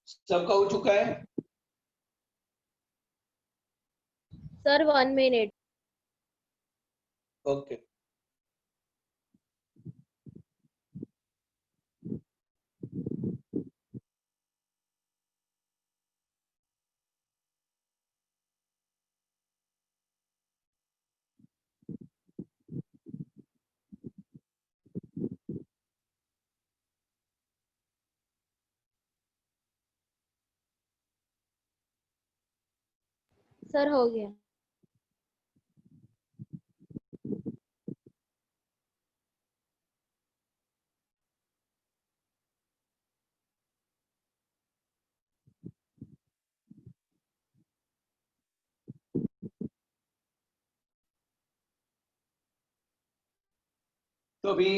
सबका हो चुका है? Sir 1 minute. ओके। सर हो गया। तो अभी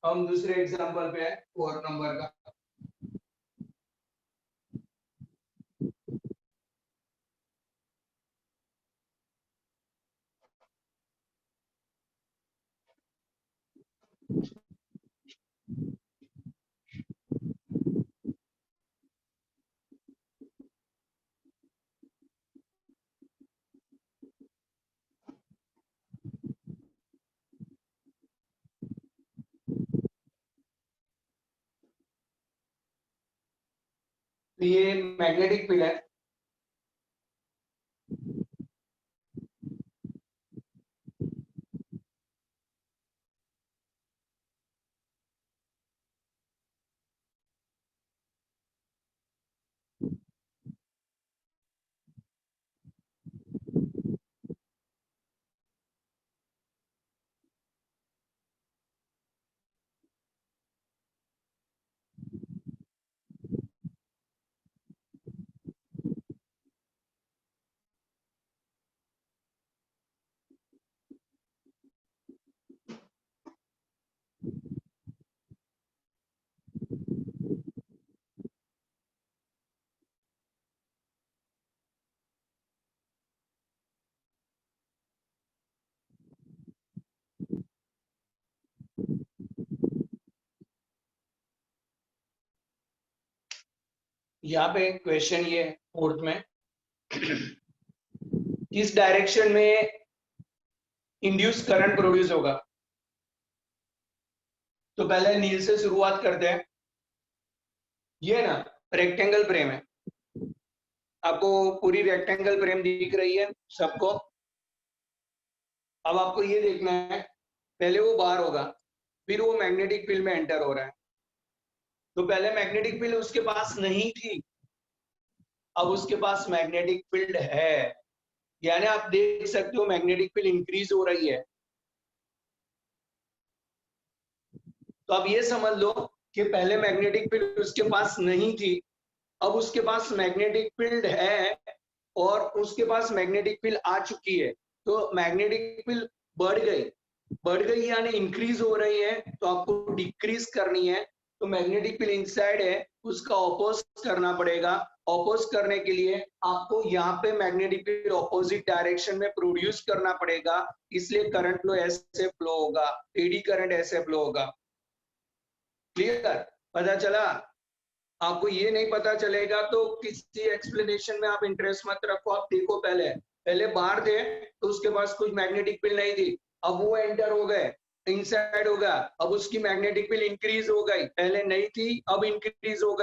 हम दूसरे एग्जांपल पे है 4 नंबर का। तो ये मैग्नेटिक फील्ड है। यहाँ पे क्वेश्चन ये फोर्थ में, किस डायरेक्शन में इंड्यूस करंट प्रोड्यूस होगा? तो पहले नील से शुरुआत करते हैं। ये ना रेक्टेंगल फ्रेम है, आपको पूरी रेक्टेंगल फ्रेम दिख रही है सबको। अब आपको ये देखना है, पहले वो बाहर होगा, फिर वो मैग्नेटिक फील्ड में एंटर हो रहा है। तो पहले मैग्नेटिक फील्ड उसके पास नहीं थी, अब उसके पास मैग्नेटिक फील्ड है, यानी आप देख सकते हो मैग्नेटिक फील्ड इंक्रीज हो रही है। तो अब ये समझ लो कि पहले मैग्नेटिक फील्ड उसके पास नहीं थी, अब उसके पास मैग्नेटिक फील्ड है और उसके पास मैग्नेटिक फील्ड आ चुकी है। तो मैग्नेटिक फील्ड बढ़ गई यानी इंक्रीज हो रही है, तो आपको डिक्रीज करनी है। तो मैग्नेटिक फील्ड इनसाइड है, उसका ऑपोज करना पड़ेगा। ऑपोज करने के लिए आपको यहाँ पे मैग्नेटिक फील्ड ऑपोजिट डायरेक्शन में प्रोड्यूस करना पड़ेगा, इसलिए करंट फ्लो ऐसे फ्लो होगा, एडी करंट ऐसे फ्लो होगा। क्लियर? पता चला? आपको ये नहीं पता चलेगा तो किसी एक्सप्लेनेशन में आप इंटरेस्ट मत रखो, आप देखो पहले बाहर थे तो उसके पास कुछ मैग्नेटिक फील्ड नहीं थी, अब वो एंटर हो गए, इनसाइड होगा, अब उसकी मैग्नेटिक फील्ड इंक्रीज हो गई, पहले नहीं थी अब इंक्रीज हो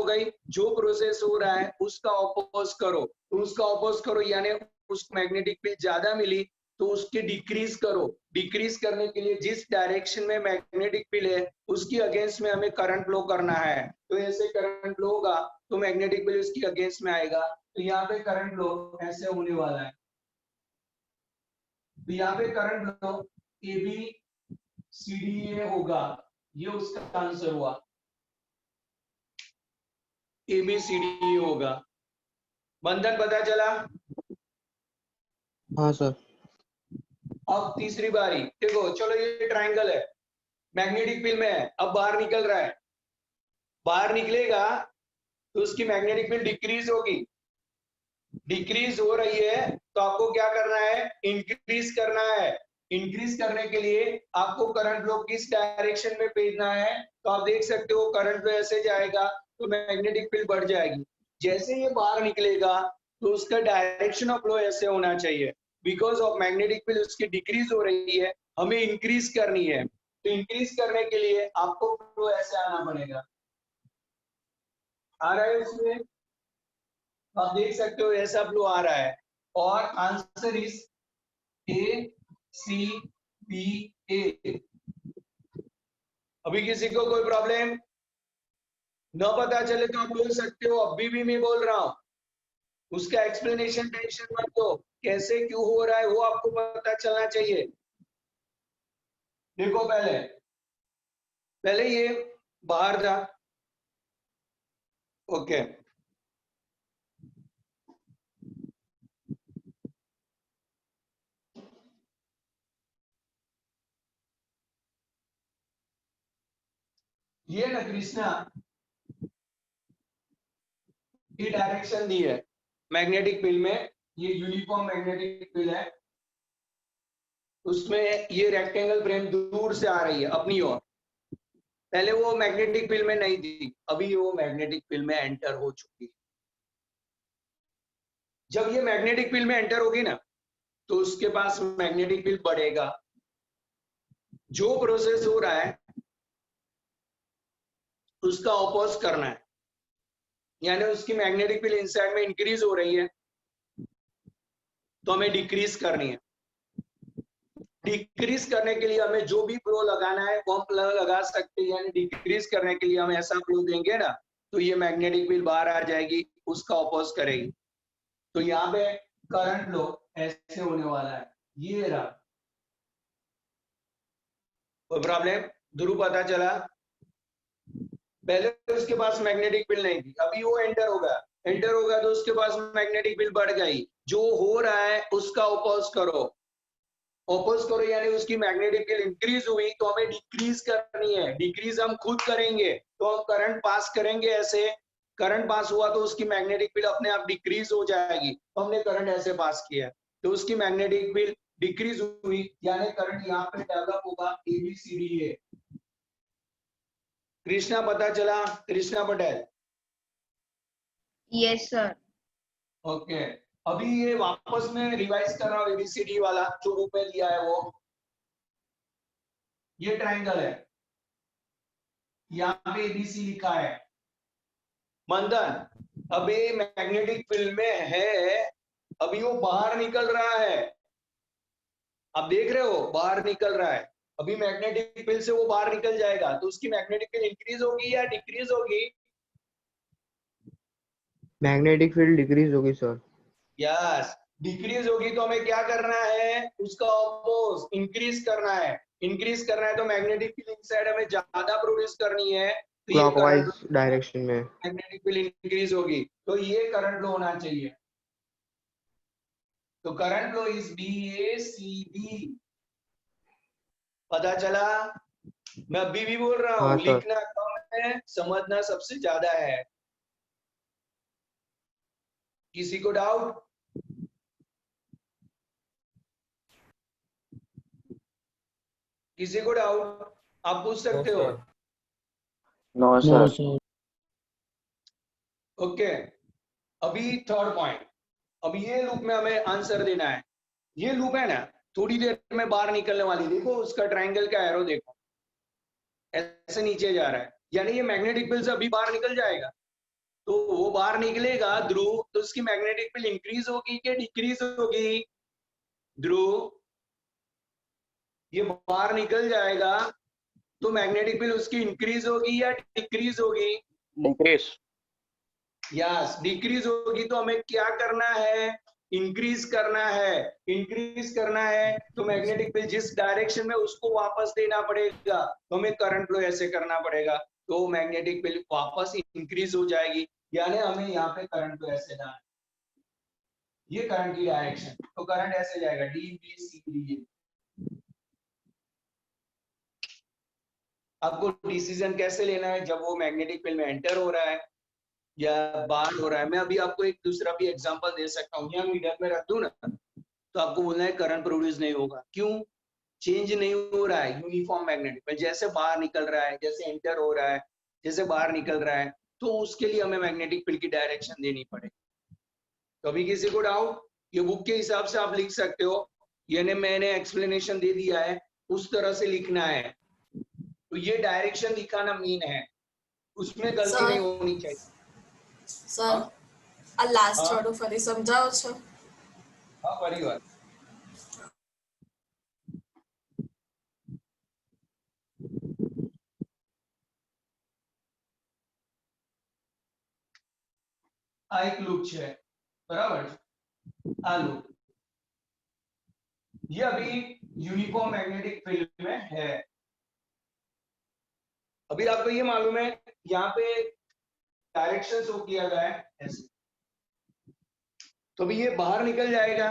गई। जो प्रोसेस हो रहा है उसका ऑपोज करो, तो उसका ऑपोज करो यानी उसको मैग्नेटिक फील्ड ज्यादा मिली तो उसकी डिक्रीज करो। डिक्रीज करने के लिए जिस डायरेक्शन में मैग्नेटिक फील्ड है उसकी अगेंस्ट में हमें करंट फ्लो करना है। तो ऐसे करंट फ्लो होगा तो मैग्नेटिक फील्ड उसकी अगेंस्ट में आएगा, तो यहाँ पे करंट फ्लो ऐसे होने वाला है। तो यहाँ पे करंट फ्लो ABCDA होगा, ये उसका आंसर हुआ, ABCDE होगा। बंधन पता चला? हाँ सर। अब तीसरी बारी देखो, चलो ये ट्रायंगल है, मैग्नेटिक फील्ड में है, अब बाहर निकल रहा है, बाहर निकलेगा तो उसकी मैग्नेटिक फील्ड डिक्रीज होगी, डिक्रीज हो रही है तो आपको क्या करना है, इंक्रीज करना है। इंक्रीज करने के लिए आपको करंट फ्लो किस डायरेक्शन में भेजना है, तो आप देख सकते हो करंट फ्लो ऐसे जाएगा, तो मैग्नेटिक फील्ड बढ़ जाएगी। जैसे ये बाहर निकलेगा तो उसका डायरेक्शन ऑफ फ्लो ऐसे होना चाहिए। बिकॉज ऑफ मैग्नेटिक फील्ड उसकी डिक्रीज हो रही है, हमें इंक्रीज करनी है। तो इंक्रीज करने के लिए आपको फ्लो ऐसे आना पड़ेगा। आ रहा है उसमें, आप देख सकते हो ऐसा फ्लो आ रहा है। और answer is A C B A. अभी किसी को कोई प्रॉब्लम न पता चले तो आप बोल सकते हो, अभी भी मैं बोल रहा हूं, उसका एक्सप्लेनेशन टेंशन मत दो, कैसे क्यों हो रहा है वो आपको पता चलना चाहिए। देखो पहले ये बाहर था, ओके। ये ना कृष्णा, ये डायरेक्शन दी है मैग्नेटिक फील्ड में, ये यूनिफॉर्म मैग्नेटिक फील्ड है, उसमें ये रेक्टेंगल फ्रेम दूर से आ रही है अपनी ओर। पहले वो मैग्नेटिक फील्ड में नहीं थी, अभी वो मैग्नेटिक फील्ड में एंटर हो चुकी है। जब ये मैग्नेटिक फील्ड में एंटर होगी ना तो उसके पास मैग्नेटिक फील्ड बढ़ेगा। जो प्रोसेस हो रहा है उसका ऑपोज करना है, यानी उसकी मैग्नेटिक फील्ड इनसाइड में इंक्रीज हो रही है तो हमें डिक्रीज करनी है। डिक्रीज करने के लिए हमें जो भी फ्लो लगाना है वो हम लगा सकते हैं, यानी डिक्रीज करने के लिए हम ऐसा फ्लो देंगे ना तो ये मैग्नेटिक फील्ड बाहर आ जाएगी, उसका ऑपोज करेगी। तो यहाँ पे करंट फ्लो ऐसे होने वाला है, ये रहा। कोई प्रॉब्लम ध्रुव पता चला? पहले उसके पास मैग्नेटिक फील्ड नहीं थी, अभी वो एंटर होगा तो उसके पास मैग्नेटिक फील्ड बढ़ गई। जो हो रहा है उसका ऑपोज करो, यानी उसकी मैग्नेटिक फील्ड इंक्रीज हुई तो हमें डिक्रीज करनी है। डिक्रीज हम खुद करेंगे तो हम करंट पास करेंगे, ऐसे करंट पास हुआ तो उसकी मैग्नेटिक फील्ड अपने आप डिक्रीज हो जाएगी। तो हमने करंट ऐसे पास किया तो उसकी मैग्नेटिक फील्ड डिक्रीज हुई, यानी करंट यहाँ पे डेवलप होगा ABCD। कृष्णा पता चला? Krishna Patel? Yes sir. Okay, अभी ये वापस में रिवाइज कर रहा हूँ ABCD वाला जो रूप में दिया है। वो ये ट्रायंगल है, यहाँ पे ABC लिखा है। मंदन, अभी मैग्नेटिक फील्ड में है, अभी वो बाहर निकल रहा है, आप देख रहे हो बाहर निकल रहा है। अभी मैग्नेटिक फील्ड से वो बाहर निकल जाएगा तो उसकी मैग्नेटिक फील्ड इंक्रीज होगी या डिक्रीज होगी? मैग्नेटिक फील्ड डिक्रीज होगी सर। यस, डिक्रीज होगी तो हमें क्या करना है, उसका ऑपोज इंक्रीज करना है। इंक्रीज करना है तो मैग्नेटिक फील्ड इनसाइड हमें ज्यादा प्रोड्यूस करनी है, तो ये क्लॉकवाइज डायरेक्शन में मैग्नेटिक फील्ड इंक्रीज होगी तो ये करंट फ्लो होना चाहिए। तो करंट फ्लो इज BACD। पता चला? मैं अभी भी बोल रहा हाँ हूँ, सर। लिखना कम है, समझना सबसे ज्यादा है। किसी को डाउट? किसी को डाउट आप पूछ सकते हो। No sir. ओके, अभी थर्ड पॉइंट, अब ये लूप में हमें आंसर देना है। ये लूप है ना, थोड़ी देर में बाहर निकलने वाली, देखो उसका ट्रायंगल का एरो देखो, ऐसे नीचे जा रहा है, यानी ये मैग्नेटिक फील्ड से अभी बाहर निकल जाएगा। तो वो बाहर निकलेगा ध्रुव, तो उसकी मैग्नेटिक फील्ड इंक्रीज होगी कि डिक्रीज होगी? ध्रुव, ये बाहर निकल जाएगा तो मैग्नेटिक फील्ड उसकी इंक्रीज होगी या डिक्रीज होगी? डिक्रीज। यस, डिक्रीज होगी तो हमें क्या करना है, इंक्रीज करना है। इंक्रीज करना है तो मैग्नेटिक फील्ड जिस डायरेक्शन में उसको वापस देना पड़ेगा, तो हमें करंट फ्लो ऐसे करना पड़ेगा, तो मैग्नेटिक फील्ड वापस इंक्रीज हो जाएगी, यानी हमें यहाँ पे करंट फ्लो ऐसे जाना है। ये करंट की डायरेक्शन, तो करंट ऐसे जाएगा DBCD। आपको डिसीजन कैसे लेना है जब वो मैग्नेटिक फील्ड में एंटर हो रहा है या बाहर हो रहा है। मैं अभी आपको एक दूसरा भी एग्जांपल दे सकता हूँ, यहाँ मीडियम में रख दूं ना तो आपको बोलना है करंट प्रोड्यूस नहीं होगा। क्यों? चेंज नहीं हो रहा है यूनिफॉर्म मैग्नेटिक फील्ड, जैसे बाहर निकल रहा है, जैसे एंटर हो रहा है, जैसे बाहर निकल रहा है, तो उसके लिए हमें मैग्नेटिक फील्ड की डायरेक्शन देनी पड़ेगी। कभी किसी को डाउट? ये बुक के हिसाब से आप लिख सकते हो, यानी मैंने एक्सप्लेनेशन दे दिया है, उस तरह से लिखना है। तो ये डायरेक्शन दिखाना मीन है, उसमें गलती नहीं होनी चाहिए। સર આ લાસ્ટ વાળું ફરી સમજાવો છો? हाँ, फरी बात। આ એક લૂપ છે, બરાબર? આ લૂપ ये अभी यूनिफॉर्म मैग्नेटिक फील्ड में है। अभी आपको ये मालूम है यहाँ पे डायरेक्शन शो किया गया है ऐसे, तो अभी ये बाहर निकल जाएगा,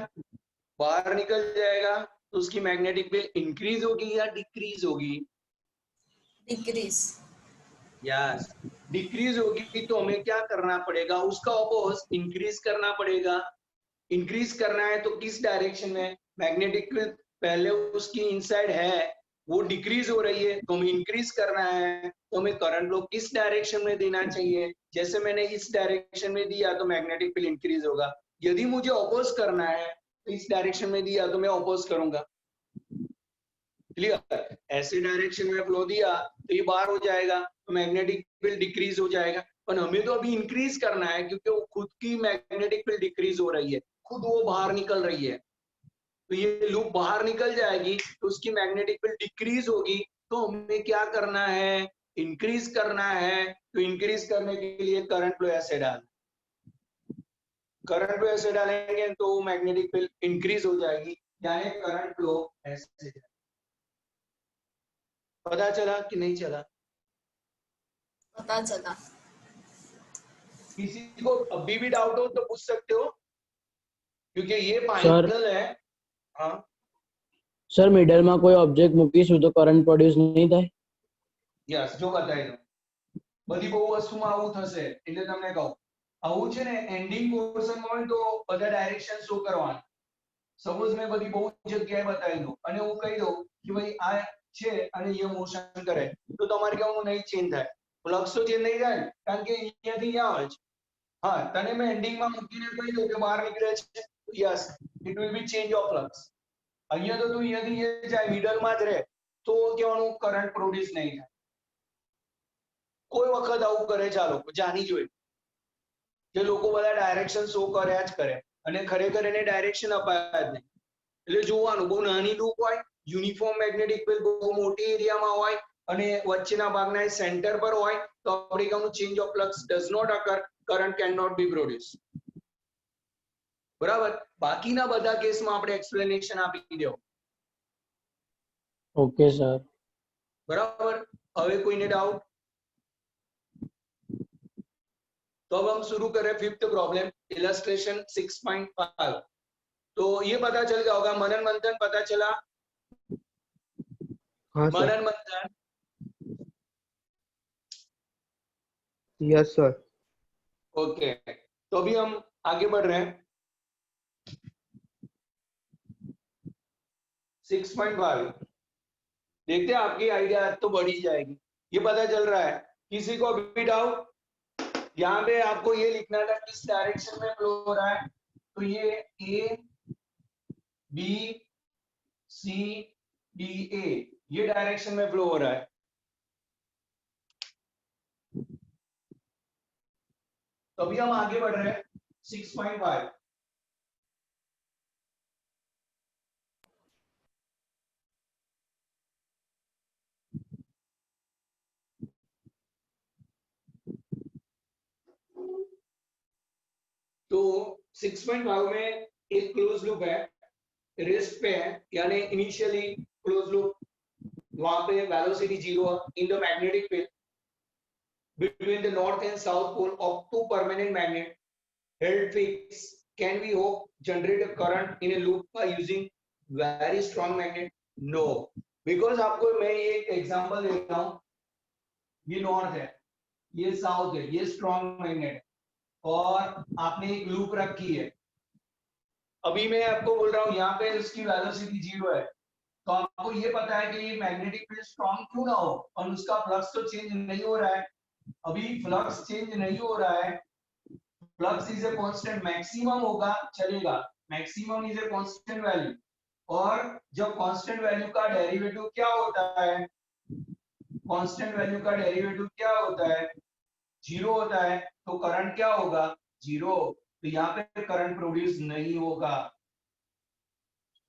बाहर निकल जाएगा तो उसकी मैग्नेटिक फील्ड इंक्रीज होगी या डिक्रीज होगी? ડિક્રીઝ। यस, डिक्रीज होगी। तो हमें क्या करना पड़ेगा? उसका अपोज इंक्रीज करना पड़ेगा। इंक्रीज करना है तो किस डायरेक्शन में? मैग्नेटिक फील्ड पहले उसकी इनसाइड है, वो डिक्रीज हो रही है, तो हमें इंक्रीज करना है, तो हमें करंट फ्लो किस डायरेक्शन में देना चाहिए? जैसे मैंने इस डायरेक्शन में दिया तो मैग्नेटिक फील्ड इंक्रीज होगा। यदि मुझे अपोज करना है तो इस डायरेक्शन में दिया तो मैं अपोज करूंगा। क्लियर? ऐसे डायरेक्शन में फ्लो दिया तो ये बाहर हो जाएगा, तो मैग्नेटिक फील्ड डिक्रीज हो जाएगा। पर हमें तो अभी इंक्रीज करना है, क्योंकि वो खुद की मैग्नेटिक फील्ड डिक्रीज हो रही है, खुद वो बाहर निकल रही है। तो ये लूप बाहर निकल जाएगी तो उसकी मैग्नेटिक फील्ड डिक्रीज होगी। तो हमें क्या करना है? इंक्रीज करना है। तो इंक्रीज करने के लिए करंट फ्लो ऐसे डाल, करंट फ्लो ऐसे डालेंगे तो मैग्नेटिक फील्ड इंक्रीज हो जाएगी, यानी करंट फ्लो ऐसे। पता चला कि नहीं चला? પતા ચલા। किसी को अभी भी डाउट हो तो पूछ सकते हो, क्योंकि ये फाइनल है। हाँ सर, मिडल में कोई ऑब्जेक्ट મૂકીશું તો કરંટ પ્રોડ્યુસ નહીં થાય? યસ, જો બતાવી દો। બધી બહુ વસ્તુમાં આવું થશે, એટલે તમને કહું, આવું છે ને એન્ડિંગ પોર્શનમાં હોય તો બધા ડાયરેક્શન શો કરવાના। સપોઝ મેં બધી બહુ જગ્યાએ બતાવી દઉં અને હું કહી દઉં કે ભાઈ આ છે અને એ મોશન કરે, તો તમારે કેવું નહીં ચેન્જ થાય? ફ્લક્સ તો ચેન્જ નહીં થાય, કારણ કે અહીંયાથી અહીંયા આવે છે। હા, તને મેં એન્ડિંગમાં મૂકીને કહી દઉં કે બહાર નીકળે છે, yes, it will be change of flux. અહીંયા તો તું અહીંયાથી અહીંયા જાય, મિડલમાં જ રહે, તો કહેવાનું કરંટ પ્રોડ્યુસ નહીં થાય। કોઈ વખત આવું કરે છે આ લોકો, જાણી જોઈ કે લોકો બધા ડાયરેક્શન શો કર્યા જ કરે અને ખરેખર એને ડાયરેક્શન અપાયા જ નહીં। એટલે જોવાનું, બહુ નાની લૂપ હોય, યુનિફોર્મ મેગ્નેટિક ફીલ્ડ બહુ મોટી એરિયામાં હોય અને વચ્ચેના ભાગના સેન્ટર પર હોય, તો આપણે કહેવાનું change of flux does not occur, current can not be produce. બરાબર? બાકીના બધા કેસમાં આપણે એક્સપ્લેનેશન આપી દો। Okay sir. बराबर? હવે કોઈને डाउट? तो अब हम शुरू करें फिफ्थ प्रॉब्लम, इलस्ट्रेशन 6.5। तो ये पता चल गया होगा, मनन मंथन पता चला? हाँ सर। मनन मंथन, यस सर। ओके। तो अभी हम आगे बढ़ रहे हैं। 6.5 देखते हैं, आपकी आइडिया तो बढ़ ही जाएगी। ये पता चल रहा है? किसी को अभी डाउट? यहाँ पे आपको ये लिखना था किस डायरेक्शन में फ्लो हो रहा है। तो ये A B C D A, ये डायरेक्शन में फ्लो हो रहा है। तो अभी हम आगे बढ़ रहे हैं 6.5। तो 6.5 में एक क्लोज लूप है, रेस्ट पे है, यानी इनिशियली क्लोज लूप, वहां पे velocity 0 in the magnetic field between the north and south pole of two permanent magnet held fixed. Can we hope generate a current in a loop by using very strong magnet? No, because आपको मैं ये एक example दे रहा हूँ, ये north है, ये south है, ये स्ट्रॉन्ग मैग्नेट है और आपने एक लूप रखी है। अभी मैं आपको बोल रहा हूँ यहाँ पे उसकी वेलोसिटी 0 है, तो आपको ये पता है कि ये मैग्नेटिक फील्ड स्ट्रॉन्ग क्यों ना हो और उसका फ्लक्स तो चेंज नहीं हो रहा है, अभी फ्लक्स चेंज नहीं हो रहा है, flux is a constant, maximum होगा चलेगा, maximum is a constant value, और जब कांस्टेंट वैल्यू का डेरिवेटिव क्या होता है, कांस्टेंट वैल्यू का डेरिवेटिव क्या होता है, 0 होता है, तो करंट क्या होगा, 0, तो यहाँ पे करंट प्रोड्यूस नहीं होगा।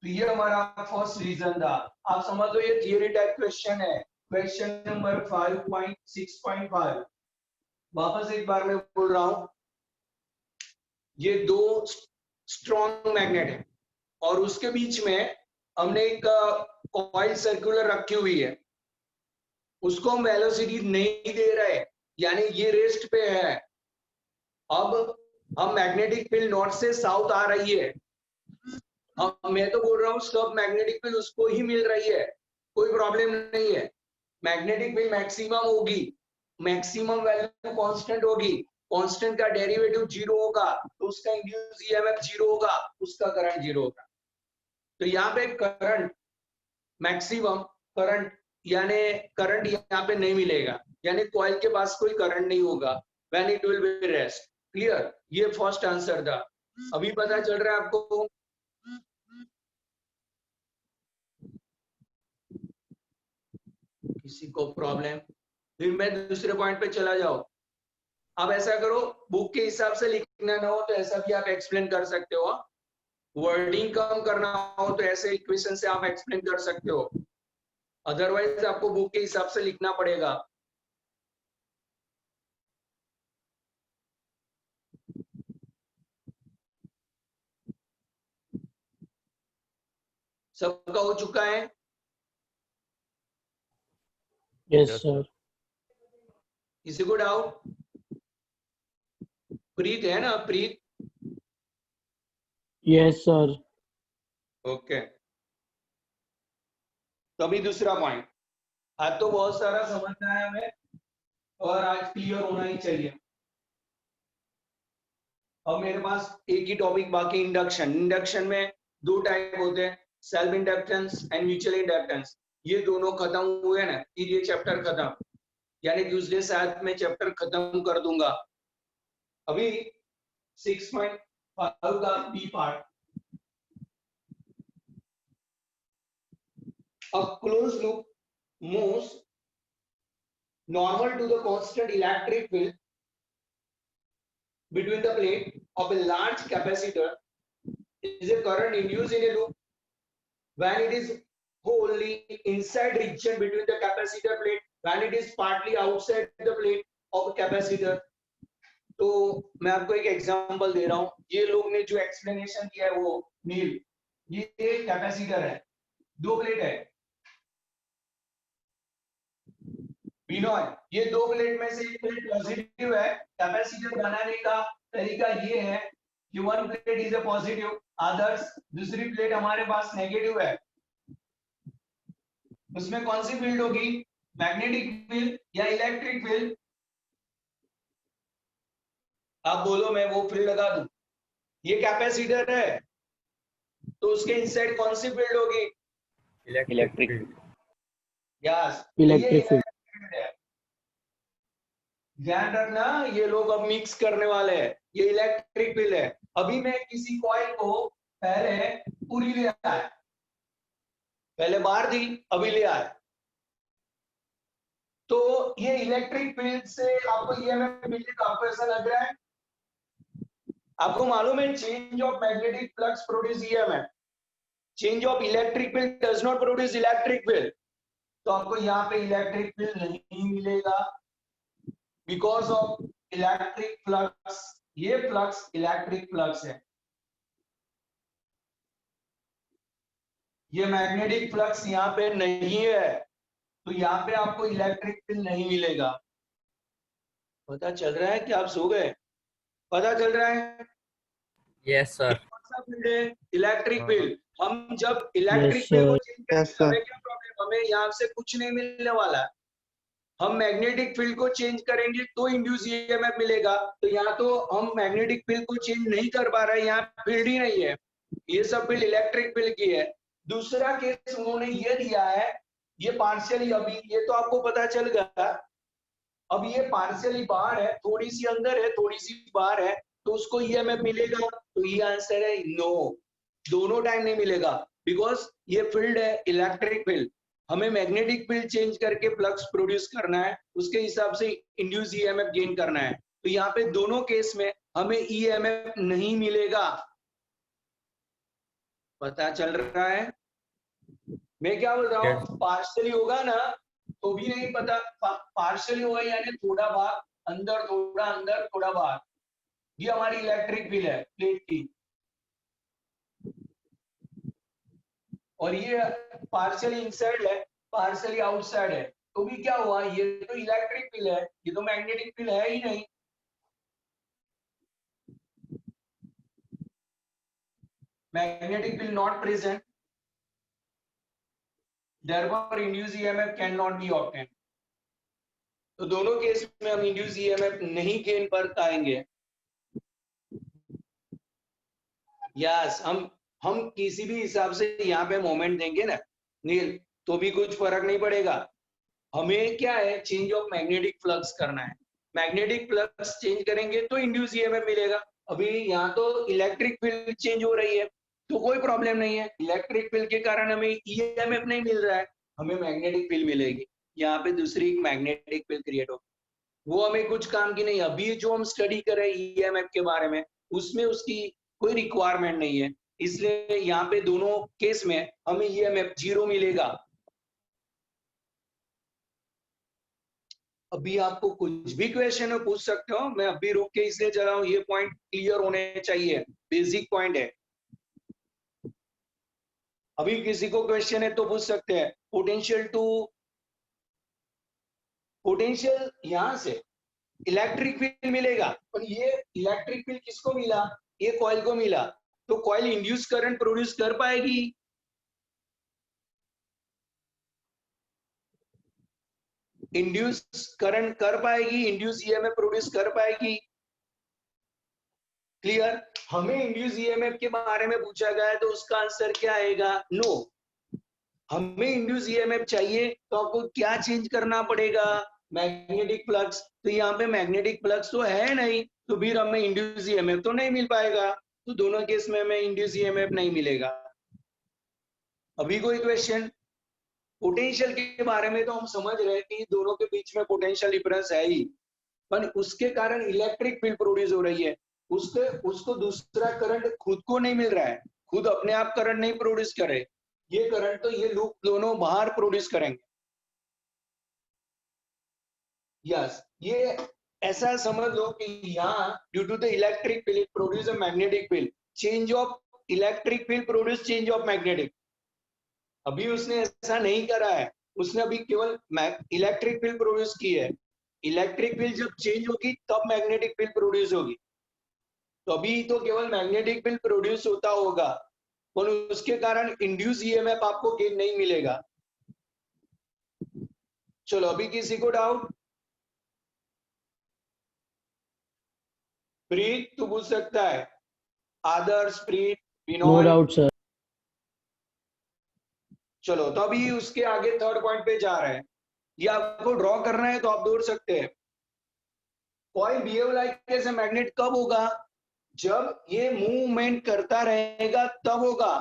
तो ये हमारा फर्स्ट रीजन था। आप समझ लो ये थियरी टाइप क्वेश्चन है, क्वेश्चन नंबर 5.6.5। वापस एक बार मैं बोल रहा हूं, ये दो स्ट्रॉन्ग मैग्नेट है और उसके बीच में हमने एक कॉइल सर्कुलर रखी हुई है, उसको हम वेलोसिटी नहीं दे रहे, यानी ये रेस्ट पे है। अब हम मैग्नेटिक फील्ड नॉर्थ से साउथ आ रही है, अब मैं तो बोल रहा हूँ सब मैग्नेटिक फील्ड उसको ही मिल रही है, कोई प्रॉब्लम नहीं है। मैग्नेटिक फील्ड मैक्सिमम होगी, मैक्सिमम वैल्यू कांस्टेंट होगी, कांस्टेंट का डेरिवेटिव 0 होगा, तो उसका इंड्यूस ईएमएफ 0 होगा, उसका करंट 0 होगा। तो यहाँ पे करंट मैक्सिमम करंट, यानी करंट यहाँ पे नहीं मिलेगा, यानी कॉइल के पास कोई करंट नहीं होगा, when it will be rest. Clear, ये फर्स्ट आंसर था। अभी पता चल रहा है आपको? किसी को प्रॉब्लम? फिर मैं दूसरे पॉइंट पे चला जाऊं। अब ऐसा करो, बुक के हिसाब से लिखना ना हो तो ऐसा भी आप एक्सप्लेन कर सकते हो, वर्डिंग कम करना हो तो ऐसे इक्वेशन से आप एक्सप्लेन कर सकते हो, अदरवाइज आपको बुक के हिसाब से लिखना पड़ेगा। सबका हो चुका है? Yes sir. किसी को डाउट? प्रीत है ना, प्रीत? Yes sir. ओके, तो अभी दूसरा पॉइंट। आज तो बहुत सारा समझना है हमें और आज क्लियर होना ही चाहिए। अब मेरे पास एक ही टॉपिक बाकी, इंडक्शन। इंडक्शन में दो टाइप होते हैं, self inductance and mutual inductance. ये दोनों खत्म हुए ना, ये चैप्टर खत्म, यानी ट्यूसडे शायद मैं चैप्टर खत्म कर दूंगा। अभी 6.5 का B part. A closed loop moves normal to the constant electric field between the plate of a large capacitor is a current induced in a loop when it is wholly inside region between the capacitor plate, when it is partly outside the plate of a capacitor। तो मैं आपको एक example दे रहा हूं, ये लोग ने जो एक्सप्लेनेशन किया है वो नील, ये कैपेसिटर है, दो प्लेट है, बिनोय, ये दो प्लेट में से एक प्लेट पॉजिटिव है। कैपेसिटर बनाने का तरीका ये है कि one plate is a positive, others दूसरी प्लेट हमारे पास नेगेटिव है। उसमें कौन सी फील्ड होगी, मैग्नेटिक फील्ड या इलेक्ट्रिक फील्ड? आप बोलो, मैं वो फील्ड लगा दूं। ये कैपेसिटर है तो उसके इनसाइड कौन सी फील्ड होगी, इलेक्ट्रिक। Yes, electric field. ध्यान रखना, ये लोग अब मिक्स करने वाले हैं, ये इलेक्ट्रिक फील्ड है। अभी मैं किसी कॉइल को पहले पूरी ले आया, पहले बाहर दी, अभी ले आया, तो ये इलेक्ट्रिक फील्ड से आपको ईएमएफ मिलेगा। आपको ऐसा लग रहा है? आपको मालूम है change of magnetic flux produce EMF, change of electric field does not produce electric field. तो आपको यहाँ पे इलेक्ट्रिक फील्ड नहीं मिलेगा बिकॉज ऑफ इलेक्ट्रिक फ्लक्स। ये फ्लक्स इलेक्ट्रिक फ्लक्स है, ये मैग्नेटिक फ्लक्स यहाँ पे नहीं है, तो यहाँ पे आपको इलेक्ट्रिक फील्ड नहीं मिलेगा। पता चल रहा है कि आप सो गए? पता चल रहा है? Yes sir. कौन सा फील्ड है, इलेक्ट्रिक फील्ड। हम जब इलेक्ट्रिक Yes, फील्ड को sir. चेंज करेंगे Yes, sir. हमें क्या प्रॉब्लम, हमें यहाँ से कुछ नहीं मिलने वाला। हम मैग्नेटिक फील्ड को चेंज करेंगे तो इंड्यूस ईएमएफ मिलेगा, तो यहाँ तो हम मैग्नेटिक फील्ड को चेंज नहीं कर पा रहे हैं, यहाँ फील्ड ही नहीं है, ये सब फील्ड इलेक्ट्रिक फील्ड की है। दूसरा केस उन्होंने ये दिया है, ये पार्शियली, अभी ये तो आपको पता चल गया अब ये पार्शियली बाहर है, थोड़ी सी अंदर है, थोड़ी सी बाहर है, तो उसको ईएमएफ मिलेगा? तो ये आंसर है नो, दोनों टाइम नहीं मिलेगा, बिकॉज ये फील्ड है इलेक्ट्रिक फील्ड, हमें मैग्नेटिक फील्ड चेंज करके फ्लक्स प्रोड्यूस करना है, उसके हिसाब से इंड्यूस ईएमएफ गेन करना है। तो यहाँ पे दोनों केस में हमें ईएमएफ नहीं मिलेगा। पता चल रहा है मैं क्या बोल रहा हूँ? पार्शियली होगा ना तो भी नहीं पता, पार्शियली होगा यानी थोड़ा भाग अंदर, थोड़ा अंदर, थोड़ा बाहर, ये हमारी इलेक्ट्रिक फील्ड है प्लेट की, और ये पार्शियली इनसाइड है, पार्शियली आउटसाइड है, तो भी क्या हुआ? ये तो इलेक्ट्रिक फील्ड है, ये तो मैग्नेटिक फील्ड है ही नहीं। Magnetic field not present, therefore induced EMF cannot be obtained। तो दोनों केस में हम इंड्यूस ईएमएफ नहीं गेन कर पाएंगे। यस, हम किसी भी हिसाब से यहाँ पे मोमेंट देंगे ना नील, तो भी कुछ फर्क नहीं पड़ेगा। हमें क्या है? चेंज ऑफ मैग्नेटिक फ्लक्स करना है। मैग्नेटिक फ्लक्स चेंज करेंगे तो इंड्यूस ईएमएफ मिलेगा। अभी यहाँ तो इलेक्ट्रिक फील्ड चेंज हो रही है, तो कोई प्रॉब्लम नहीं है, इलेक्ट्रिक फील्ड के कारण हमें ईएमएफ नहीं मिल रहा है, हमें मैग्नेटिक फील्ड मिलेगी। यहाँ पे दूसरी मैग्नेटिक फील्ड क्रिएट होगी, वो हमें कुछ काम की नहीं। अभी जो हम स्टडी कर रहे हैं ईएमएफ के बारे में, उसमें उसकी कोई रिक्वायरमेंट नहीं है, इसलिए यहाँ पे दोनों केस में हमें ईएमएफ 0 मिलेगा। अभी आपको कुछ भी क्वेश्चन पूछ सकते हो, मैं अभी रुक के इसलिए चला हूं, ये पॉइंट क्लियर होने चाहिए, बेसिक पॉइंट है। अभी किसी को क्वेश्चन है तो पूछ सकते हैं। पोटेंशियल यहां से इलेक्ट्रिक फील्ड मिलेगा, पर ये इलेक्ट्रिक फील्ड किसको मिला? ये कॉइल को मिला, तो कॉइल इंड्यूस करंट प्रोड्यूस कर पाएगी? इंड्यूस करंट कर पाएगी? इंड्यूस ईएमएफ प्रोड्यूस कर पाएगी? क्लियर? हमें इंड्यूस ईएमएफ के बारे में पूछा गया है, तो उसका आंसर क्या आएगा? नो। हमें इंड्यूस ईएमएफ चाहिए तो आपको क्या चेंज करना पड़ेगा? Magnetic flux. तो यहाँ पे मैग्नेटिक फ्लक्स तो है नहीं, तो फिर हमें इंड्यूस ईएमएफ तो नहीं मिल पाएगा, तो दोनों केस में हमें इंड्यूस ईएमएफ नहीं मिलेगा। अभी कोई क्वेश्चन? पोटेंशियल के बारे में तो हम समझ रहे हैं कि दोनों के बीच में पोटेंशियल डिफरेंस है ही, पर उसके कारण इलेक्ट्रिक फील्ड प्रोड्यूस हो रही है, उसको दूसरा करंट खुद को नहीं मिल रहा है, खुद अपने आप करंट नहीं प्रोड्यूस करे, ये करंट तो ये लूप दोनों बाहर प्रोड्यूस करेंगे। यस, ये ऐसा समझ लो कि यहाँ due to the electric field produce a magnetic field, change of electric field produce change of magnetic. अभी उसने ऐसा नहीं करा है, उसने अभी केवल इलेक्ट्रिक फील्ड प्रोड्यूस की है। इलेक्ट्रिक फील्ड जब चेंज होगी तब मैग्नेटिक फील्ड प्रोड्यूस होगी, तो अभी तो केवल मैग्नेटिक फील्ड प्रोड्यूस होता होगा, पर उसके कारण इंड्यूस ईएमएफ आपको गेन नहीं मिलेगा। चलो, अभी किसी को डाउट? प्रीत तू पूछ सकता है, Adarsh, Preet, no Vinod. Doubt sir. चलो, तो अभी उसके आगे थर्ड पॉइंट पे जा रहे हैं। ये आपको ड्रॉ करना है तो आप दौड़ सकते हैं। Coil behave like as a magnet कब होगा? जब ये मूवमेंट करता रहेगा तब होगा।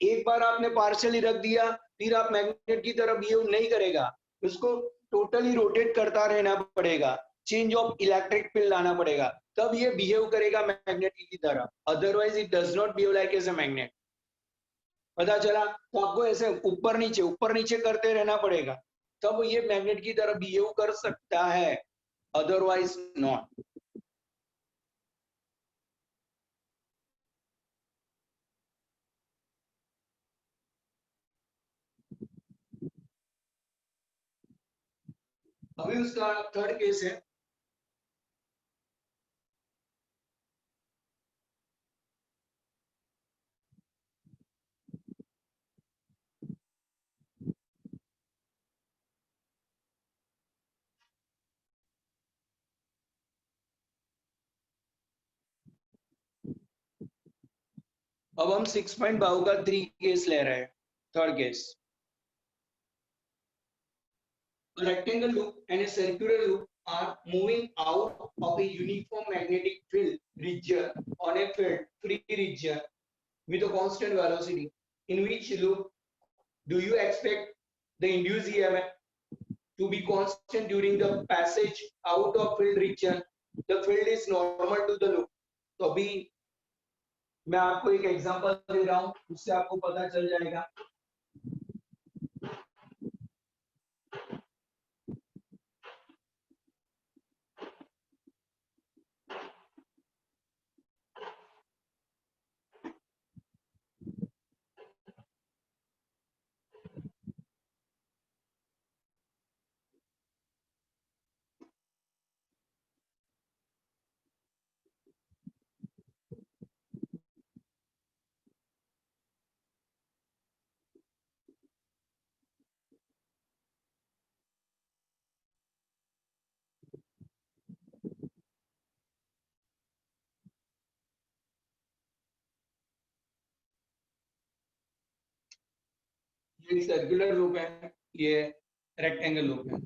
एक बार आपने पार्शियली रख दिया, फिर आप मैग्नेट की तरह बिहेव नहीं करेगा, उसको टोटली रोटेट करता रहना पड़ेगा, चेंज ऑफ इलेक्ट्रिक फील्ड लाना पड़ेगा, तब ये बिहेव करेगा मैग्नेट की तरह, otherwise it does not behave like as a magnet. पता चला? तो आपको ऐसे ऊपर नीचे करते रहना पड़ेगा, तब ये मैग्नेट की तरह बिहेव कर सकता है, अदरवाइज नॉट। अभी उसका थर्ड केस है। अब हम 6.5 का 3 केस ले रहे हैं, third case. rectangle loop and a circular loop are moving out of a uniform magnetic field region on a field free region with a constant velocity, in which loop do you expect the induced EMF to be constant during the passage out of field region? The field is normal to the loop. तो अभी मैं आपको एक example दे रहा हूं, उससे आपको पता चल जाएगा. ये सर्कुलर लूप है, ये रेक्टेंगल लूप है,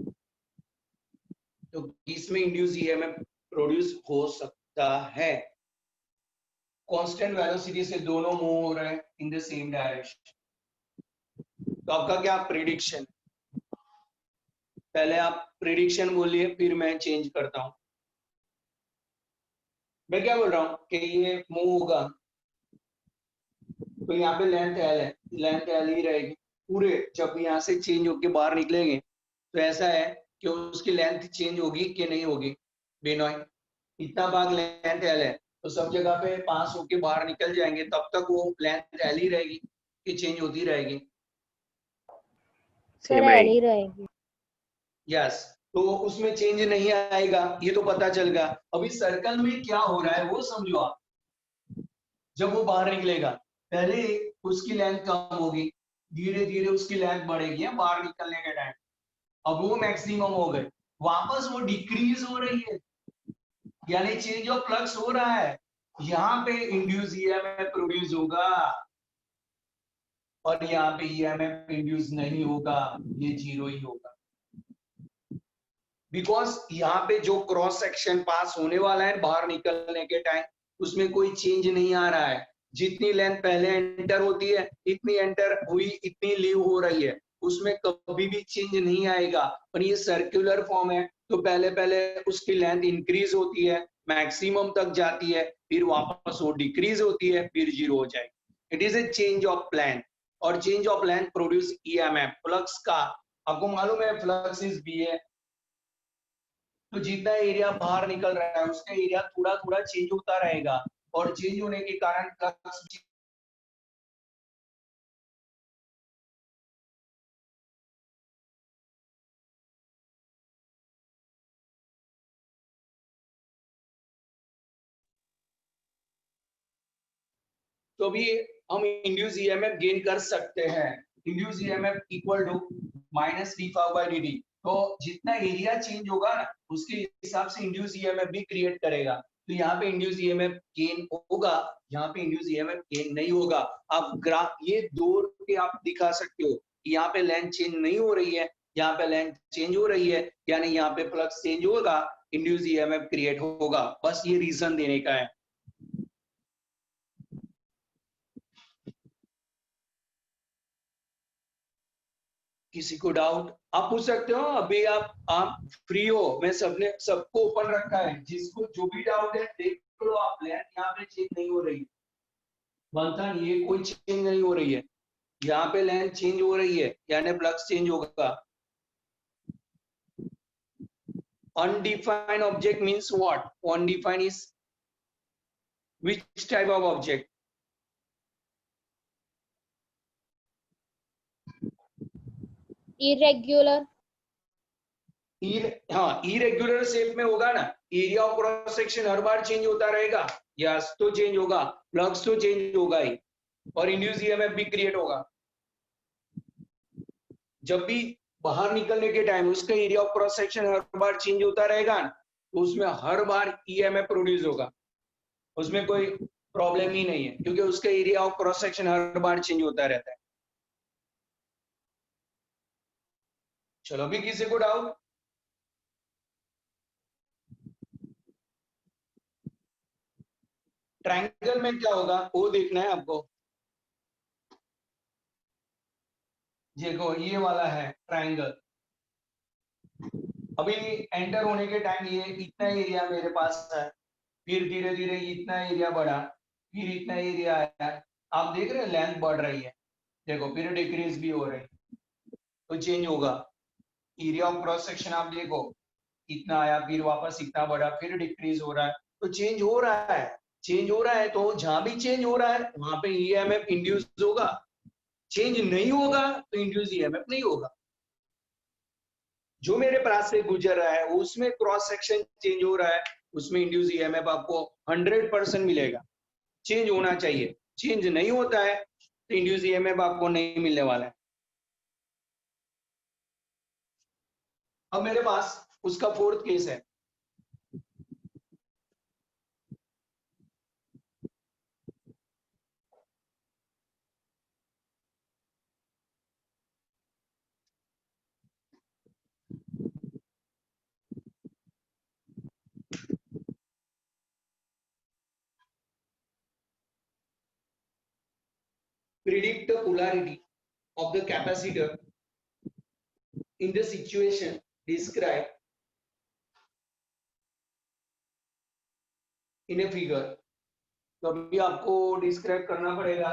तो इसमें इंड्यूस ईएमएफ प्रोड्यूस हो सकता है. कांस्टेंट वेलोसिटी से दोनों मूव हो रहे हैं इन द सेम डायरेक्शन. तो आपका क्या प्रिडिक्शन? पहले आप प्रिडिक्शन बोलिए, फिर मैं चेंज करता हूं. मैं क्या बोल रहा हूं कि ये मूव होगा, तो यहाँ पे लेंथ एल है, लेंथ एल ही रहेगी पूरे. जब यहाँ से चेंज होके बाहर निकलेंगे तो ऐसा है कि उसकी लेंथ चेंज होगी कि नहीं होगी. बेनॉय इतना भाग लेंथ एल है, तो सब जगह पे पास होके बाहर निकल जाएंगे, तब तक वो लेंथ एल ही रहेगी कि चेंज होती रहेगी? सर एल ही रहेगी. यस, तो उसमें चेंज नहीं आएगा, ये तो पता चल गया. अभी सर्कल में क्या हो रहा है वो समझो आप. जब वो बाहर निकलेगा, पहले उसकी लेंथ कम होगी, धीरे धीरे उसकी लेंथ बढ़ेगी बाहर निकलने के टाइम. अब वो मैक्सिमम हो गए, वापस वो डिक्रीज हो रही है, यानी चेंज ऑफ फ्लक्स हो रहा है. यहाँ पे इंड्यूस ईएमएफ प्रोड्यूस होगा और यहाँ पे ईएमएफ इंड्यूस नहीं होगा, ये जीरो ही होगा. बिकॉज यहाँ पे जो क्रॉस सेक्शन पास होने वाला है बाहर निकलने के टाइम, उसमें कोई चेंज नहीं आ रहा है. जितनी लेंथ पहले एंटर होती है, इतनी एंटर हुई, इतनी लीव हो रही है, उसमें कभी भी चेंज नहीं आएगा. पर ये सर्कुलर फॉर्म है, तो पहले पहले उसकी लेंथ इंक्रीज होती है, मैक्सिमम तक जाती है, फिर वापस वो डिक्रीज होती है, फिर जीरो हो जाएगी. It is a change of plan, और change of length produce EMF. Flux का आपको मालूम है, फ्लक्स इज बी है, तो जितना एरिया बाहर निकल रहा है उसका एरिया थोड़ा थोड़ा चेंज होता रहेगा, और चेंज होने के कारण फ्लक्स तो भी हम इंड्यूस ईएमएफ गेन कर सकते हैं. Induce EMF equal to minus d phi by d t. तो जितना एरिया चेंज होगा ना, उसके हिसाब से इंड्यूस ईएमएफ भी क्रिएट करेगा. तो यहाँ पे इंड्यूस ईएमएफ गेन होगा, यहाँ पे इंड्यूस ईएमएफ गेन नहीं होगा. आप ग्राफ ये दौड़ के आप दिखा सकते हो, यहाँ पे लेंथ चेंज नहीं हो रही है, यहाँ पे लेंथ चेंज हो रही है, यानी यहाँ पे फ्लक्स चेंज होगा, इंड्यूस ईएमएफ क्रिएट होगा. बस ये रीजन देने का है. किसी को डाउट आप पूछ सकते हो. अभी आप फ्री हो, मैं सबको ओपन रखा है, जिसको जो भी डाउट है देख लो आप. लेंथ यहाँ पे चेंज नहीं हो रही, मंथन ये कोई चेंज नहीं हो रही है, यहाँ पे लेंथ चेंज हो रही है, यानी फ्लक्स चेंज होगा. Undefined object means what? Undefined is which type of object? Irregular. हाँ, इरेग्युलर शेप में होगा ना, area of cross section her bar change होता रहेगा. यस, तो चेंज होगा, फ्लक्स तो चेंज होगा ही, और इंड्यूस ईएमएफ भी क्रिएट होगा. जब भी बाहर निकलने के टाइम उसका area of cross section her bar change होता रहेगा ना, तो उसमें हर बार ईएमएफ प्रोड्यूस होगा, उसमें कोई प्रॉब्लम ही नहीं है, क्योंकि उसका area of cross section her bar change होता रहता है. चलो, अभी किसी को डाउट? ट्रायंगल में क्या होगा वो देखना है आपको। देखो ये वाला है ट्रायंगल। अभी एंटर होने के टाइम ये इतना एरिया मेरे पास है, फिर धीरे धीरे इतना एरिया बढ़ा, फिर इतना एरिया आया। आप देख रहे हैं लेंथ बढ़ रही है, देखो फिर डिक्रीज भी हो रही है, तो चेंज होगा। एरिया ऑफ क्रॉस सेक्शन आप देखो इतना आया, फिर वापस इतना बढ़ा, फिर डिक्रीज हो रहा है, तो चेंज हो रहा है। चेंज हो रहा है तो जहां भी चेंज हो रहा है वहां पे ईएमएफ इंड्यूस होगा। चेंज नहीं होगा तो इंड्यूस ईएमएफ नहीं होगा। जो मेरे पास से गुजर रहा है उसमें क्रॉस सेक्शन चेंज हो रहा है, उसमें इंड्यूस ईएमएफ आपको 100% मिलेगा। चेंज होना चाहिए, चेंज नहीं होता है तो इंड्यूस ईएमएफ आपको नहीं मिलने वाला है। अब मेरे पास उसका फोर्थ केस है। Predict the polarity of the capacitor in the situation described in a figure। तो अभी आपको डिस्क्राइब करना पड़ेगा।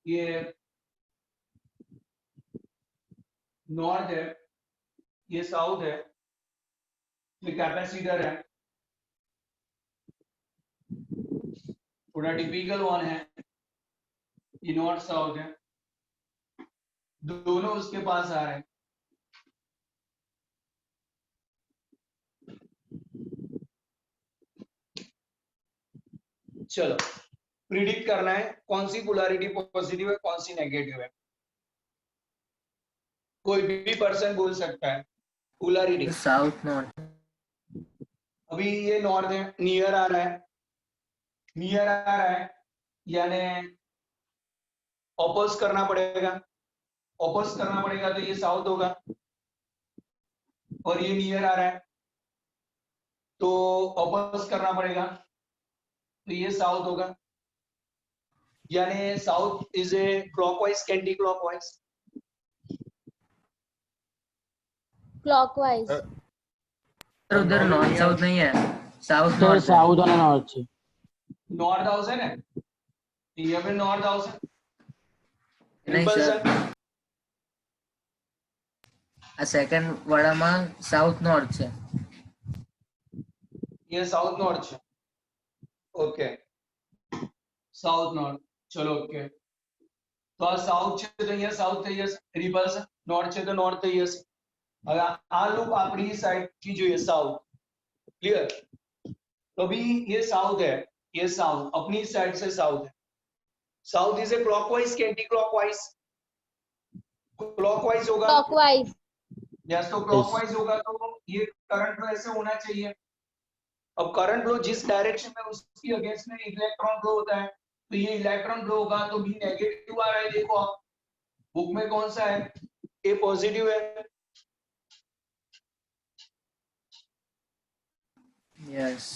ये नॉर्थ है, ये साउथ है, ये कैपेसिटर है, थोड़ा टिपिकल वन है, ये नॉर्थ साउथ है, दोनों उसके पास आ रहे हैं। चलो प्रिडिक्ट करना है कौन सी पोलैरिटी पॉजिटिव है कौन सी नेगेटिव है। कोई भी पर्सन बोल सकता है पोलैरिटी। South north. अभी ये नॉर्थ है, नियर आ रहा है, नियर आ रहा है यानी ऑपोज करना पड़ेगा, ऑपोज करना पड़ेगा तो ये साउथ होगा। और ये नियर आ रहा है तो ऑपोज करना पड़ेगा तो ये साउथ होगा। यानी south is a clockwise anti clockwise. Clockwise. उधर नॉर्थ साउथ नहीं है, साउथ सर नॉर्थ। साउथ वाला नॉर्थ से। नॉर्थ हाउस है ना, ये भी नॉर्थ हाउस है। नहीं सर, सेकंड वाला में साउथ नॉर्थ છે। ये साउथ नॉर्थ है। ओके साउथ नॉर्थ, चलो ओके। तो आ साउथ છે તો અહીંયા સાઉથ થઈ જશે, રિપલ્સ નોર્થ છે તો નોર્થ થઈ જશે। હવે આ લૂપ આપણી સાઈડ થી જોઈએ સાउथ, क्लियर। तो अभी ये साउथ है, ये साउथ अपनी साइड से साउथ है। साउथ इज ए क्लॉकवाइज के एंटी क्लॉकवाइज? क्लॉकवाइज होगा। क्लॉकवाइज। यस, तो क्लॉकवाइज होगा तो ये करंट फ्लो ऐसे होना चाहिए। अब करंट फ्लो जिस डायरेक्शन में उसकी अगेंस्ट में इलेक्ट्रॉन फ्लो होता है तो ये इलेक्ट्रॉन फ्लो होगा तो भी नेगेटिव आ रहा है। देखो आप बुक में कौन सा है, ए पॉजिटिव है। यस।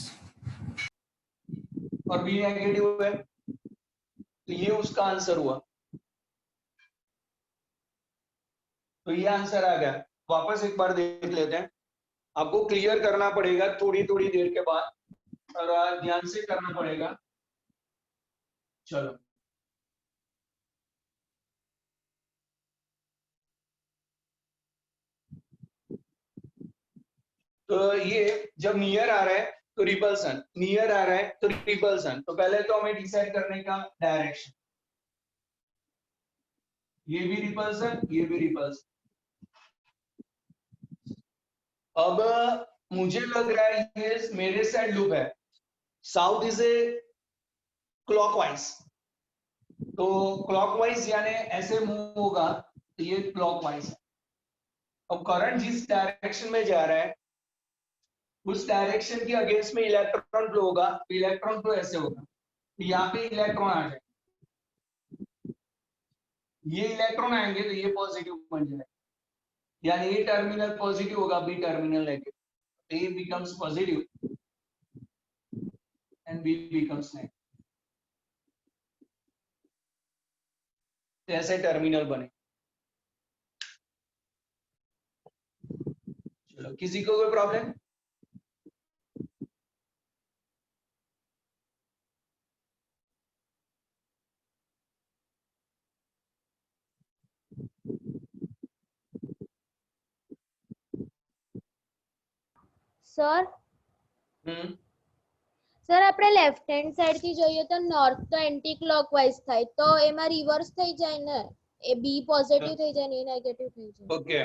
और बी नेगेटिव है, तो ये उसका आंसर हुआ। तो ये आंसर आ गया। वापस एक बार देख लेते हैं, आपको क्लियर करना पड़ेगा थोड़ी थोड़ी देर के बाद, और ध्यान से करना पड़ेगा। चलो तो ये जब नियर आ रहा है तो रिपल्सन, नियर आ रहा है तो रिपल्सन। तो पहले तो हमें डिसाइड करने का डायरेक्शन, ये भी रिपल्सन, ये भी रिपल्सन। अब मुझे लग रहा है ये मेरे साइड लूप है, साउथ इज ए क्लॉकवाइज, तो क्लॉकवाइज यानी ऐसे मूव होगा तो ये क्लॉकवाइज है। अब करंट जिस डायरेक्शन में जा रहा है उस डायरेक्शन के अगेंस्ट में इलेक्ट्रॉन फ्लो होगा, इलेक्ट्रॉन फ्लो ऐसे होगा। तो यहाँ पे इलेक्ट्रॉन आ जाए, ये इलेक्ट्रॉन आएंगे तो ये पॉजिटिव बन जाएगा, यानी ये टर्मिनल पॉजिटिव होगा, बी टर्मिनल नेगेटिव, तो ये becomes positive. and B becomes negative. ऐसे टर्मिनल बने। चलो, किसी को कोई प्रॉब्लम? સર સર આપણે લેફ્ટ હેન્ડ સાઈડ થી જોઈએ તો નોર્થ તો એન્ટી ક્લોકવાઇઝ થાય તો એમાં રિવર્સ થઈ જાય ને, એ બી પોઝિટિવ થઈ જાય ને એ નેગેટિવ થઈ જાય. ઓકે,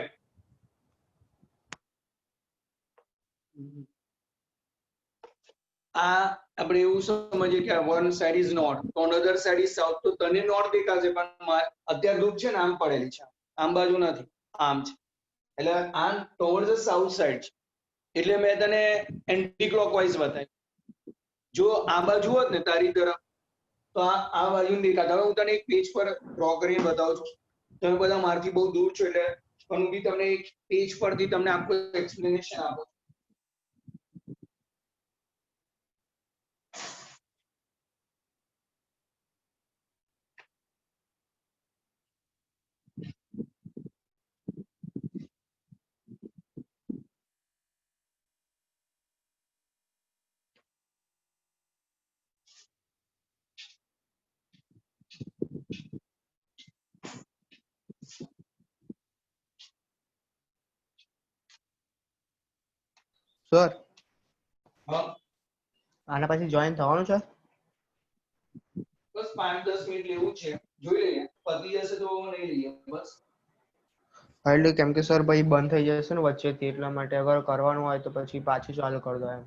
આ આપણે એવું સમજીએ કે વન સાઈડ ઇઝ નોર્થ તો અનધર સાઈડ ઇઝ સાઉથ, તો તને નોર્થ દેખાશે પણ અત્યારે ધૂપ છે ને આમ પડેલી છે, આમ બાજુ નથી, આમ છે, એટલે આમ ટુવર્ડ્સ ધ સાઉથ સાઈડ છે, એટલે મેં તને એન્ટી ક્લોકવાઇઝ બતાવી. જો આ બાજુ હોત ને તારી તરફ તો આ બાજુ દેખાતા. હવે હું તને એક પેજ પર ડ્રો કરીને બતાવું છું. તમે બધા મારથી બહુ દૂર છો એટલે પણ હું બી તમને એક પેજ પરથી તમને આખું એક્સપ્લેનેશન આપું. સર હા, આના પછી જોઈન થવાનું છે? બસ 5-10 મિનિટ લેવું છે, જોઈ લઈએ, પતી જશે તો નહીં લઈએ બસ. એટલે કેમ કે સર પછી બંધ થઈ જશે ને વચ્ચેથી, એટલા માટે અગર કરવાનું હોય તો પછી પાછું ચાલુ કરી દો એમ.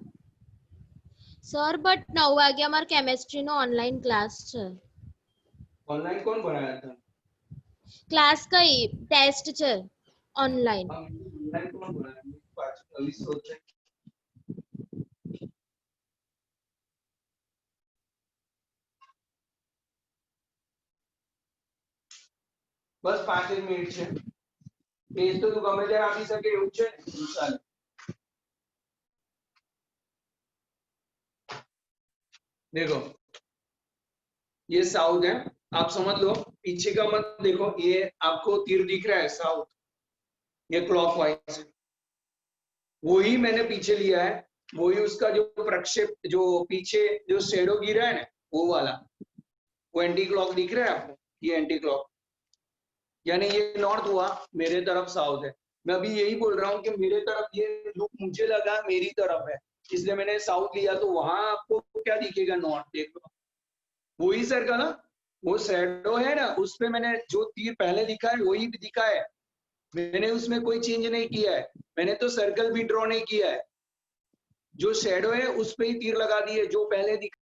સર બટ 9 વાગે અમાર કેમેસ્ટ્રી નો ઓનલાઈન ક્લાસ છે. ઓનલાઈન કોણ ભણાવે તને? ક્લાસ કઈ ટેસ્ટ છે ઓનલાઈન. ઓનલાઈન કોણ ભણાવે? પાછું નવી શોધ છે. બસ 5 મિનિટ છે, પેજ તો તું ગમે ત્યારે આપી શકે એવું છે ને? ચાલે. देखो ये साउथ है, आप समझ लो, पीछे का मत देखो, ये आपको तीर दिख रहा है साउथ, ये क्लॉकवाइज है, वही मैंने पीछे लिया है, वही उसका जो प्रक्षेप जो पीछे जो शेडो गिरा है ना वो वाला, वो एंटी क्लॉक दिख रहा है आपको, ये एंटी क्लॉक, यानी ये नॉर्थ हुआ, मेरे तरफ साउथ है. मैं अभी यही बोल रहा हूँ कि मेरे तरफ ये लुक मुझे लगा मेरी तरफ है, इसलिए मैंने साउथ लिया, तो वहां आपको क्या दिखेगा? नॉर्थ. देख लो वही सर्कल ना, वो शैडो है ना, उस पे मैंने जो तीर पहले दिखा है वही भी दिखा है, मैंने उसमें कोई चेंज नहीं किया है, मैंने तो सर्कल भी ड्रॉ नहीं किया है, जो शैडो है उस पे ही तीर लगा दिए, जो पहले दिखा